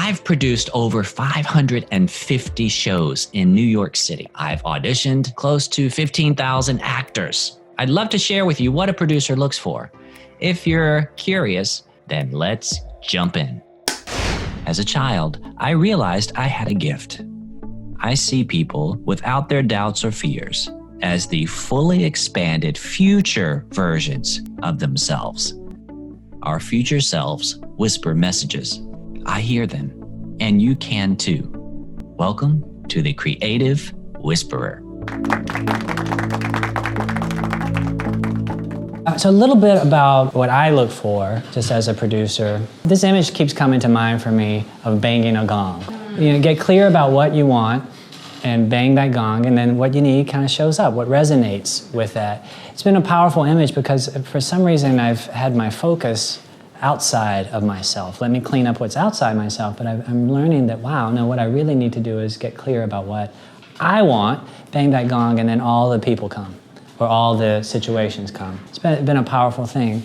I've produced over 550 shows in New York City. I've auditioned close to 15,000 actors. I'd love to share with you what a producer looks for. If you're curious, then let's jump in. As a child, I realized I had a gift. I see people without their doubts or fears as the fully expanded future versions of themselves. Our future selves whisper messages. I hear them, and you can too. Welcome to the Creative Whisperer. So a little bit about what I look for just as a producer. This image keeps coming to mind for me of banging a gong. Get clear about what you want and bang that gong, and then what you need kind of shows up, what resonates with that. It's been a powerful image because for some reason I've had my focus outside of myself. Let me clean up what's outside myself, but I'm learning that, wow, no, what I really need to do is get clear about what I want, bang that gong, and then all the people come, or all the situations come. It's been a powerful thing.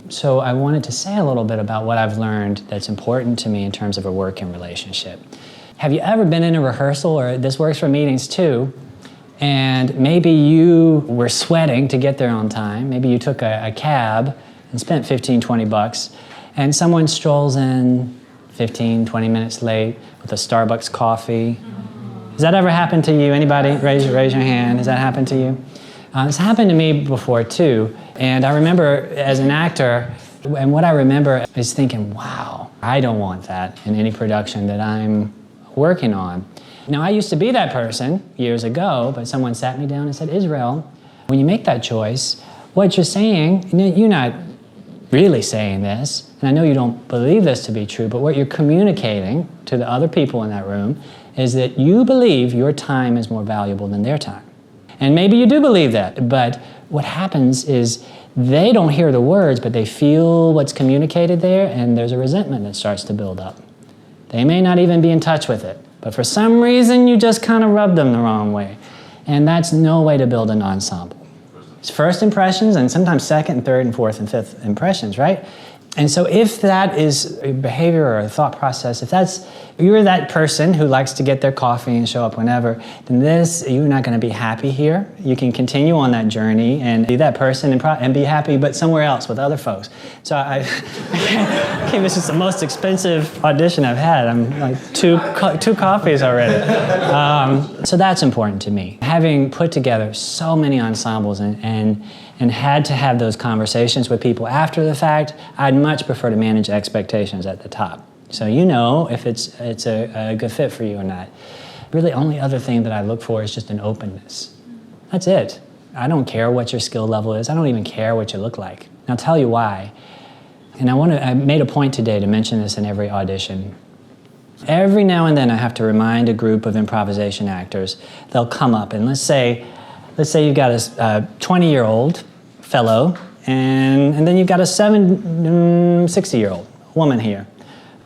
So I wanted to say a little bit about what I've learned that's important to me in terms of a working relationship. Have you ever been in a rehearsal, or this works for meetings too, and maybe you were sweating to get there on time, maybe you took a cab and spent $15-20, and someone strolls in 15-20 minutes late with a Starbucks coffee. Has that ever happened to you? Anybody? Raise your hand. Has that happened to you? It's happened to me before too, and I remember as an actor, and what I remember is thinking, wow, I don't want that in any production that I'm working on. Now, I used to be that person years ago, but someone sat me down and said, Israel, when you make that choice, what you're saying, you're not really saying this, and I know you don't believe this to be true, but what you're communicating to the other people in that room is that you believe your time is more valuable than their time. And maybe you do believe that, but what happens is they don't hear the words, but they feel what's communicated there, and there's a resentment that starts to build up. They may not even be in touch with it, but for some reason you just kind of rub them the wrong way. And that's no way to build an ensemble. It's first impressions, and sometimes second and third and fourth and fifth impressions, right? And so if that is a behavior or a thought process, if you're that person who likes to get their coffee and show up whenever, then you're not going to be happy here. You can continue on that journey and be that person and be happy, but somewhere else with other folks. So okay, this is the most expensive audition I've had. I'm like two coffees already. So that's important to me. Having put together so many ensembles and had to have those conversations with people after the fact, I'd much prefer to manage expectations at the top. So you know if it's a good fit for you or not. Really, only other thing that I look for is just an openness. That's it. I don't care what your skill level is. I don't even care what you look like. And I'll tell you why. And I made a point today to mention this in every audition. Every now and then I have to remind a group of improvisation actors. They'll come up and let's say you've got a 20-year-old fellow, and then you've got a 60-year-old woman here.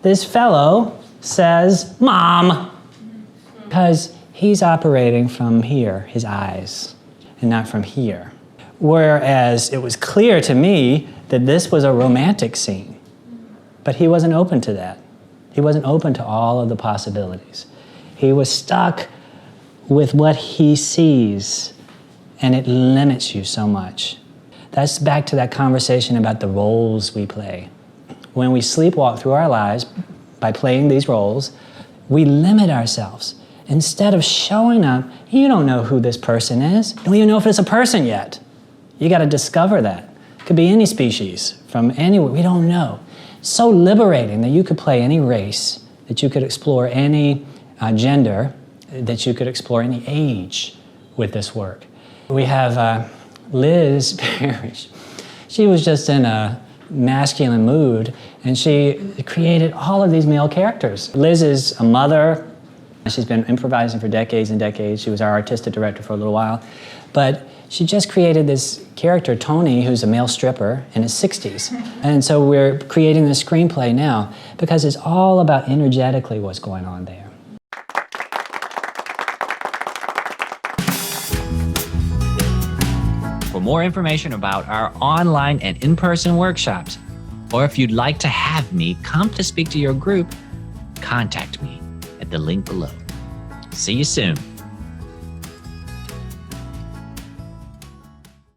This fellow says, Mom, because he's operating from here, his eyes, and not from here. Whereas it was clear to me that this was a romantic scene, but he wasn't open to that. He wasn't open to all of the possibilities. He was stuck with what he sees, and it limits you so much. That's back to that conversation about the roles we play. When we sleepwalk through our lives by playing these roles, we limit ourselves. Instead of showing up, you don't know who this person is. You don't even know if it's a person yet. You got to discover that. It could be any species, from anywhere, we don't know. So liberating that you could play any race, that you could explore any gender, that you could explore any age with this work. We have Liz Parrish. She was just in a masculine mood, and she created all of these male characters. Liz is a mother. She's been improvising for decades and decades. She was our artistic director for a little while. But she just created this character, Tony, who's a male stripper in his 60s. And so we're creating this screenplay now because it's all about energetically what's going on there. For more information about our online and in-person workshops, or if you'd like to have me come to speak to your group, contact me at the link below. See you soon.